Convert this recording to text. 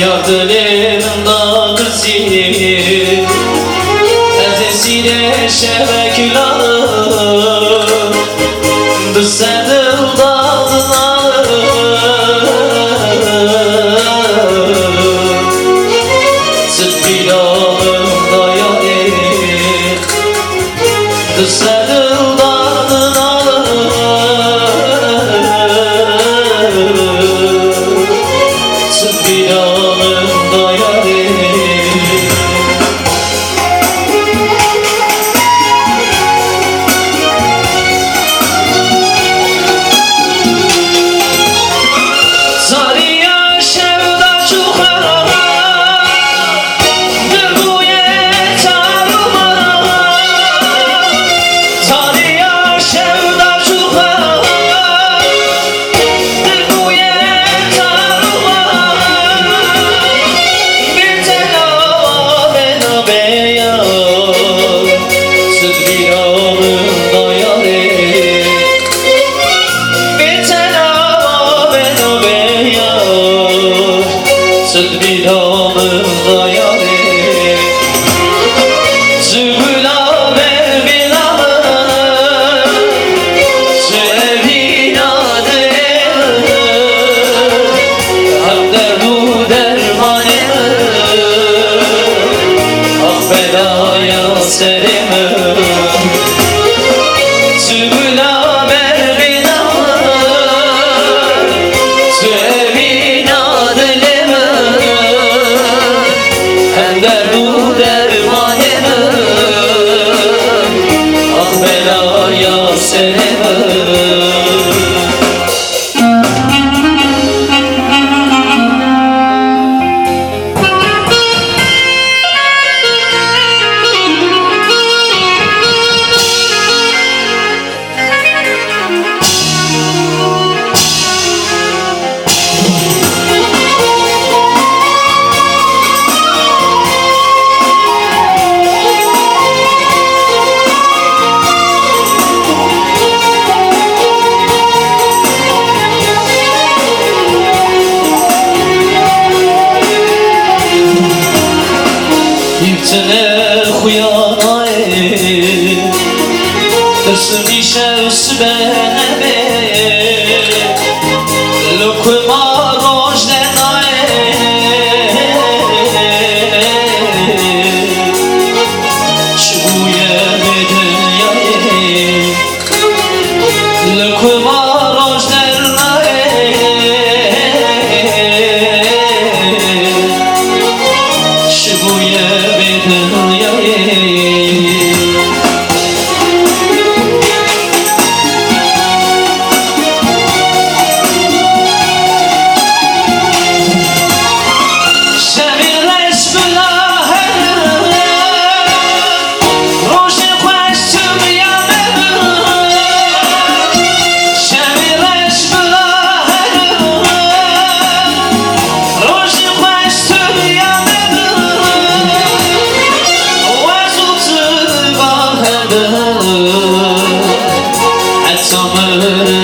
Yardılarında kızı Ezesiyle şevekler Düzsedir dağlar Sıt bilalında yalir Düzsedir dağlar Sıt bilalında yalir Bilalımda yarim Zübüla ver bilalım Zübinadır Hamderdu dermanım Ah belaya serimim Zübüla ver bilalım Zübinadır Derdu dermanım Ah belaya sevemem Yüktene huyanay Tırsın işe üsbeneme Lokma rojdenay Şuye bedünyay Lokma rojdenay Şuye Summer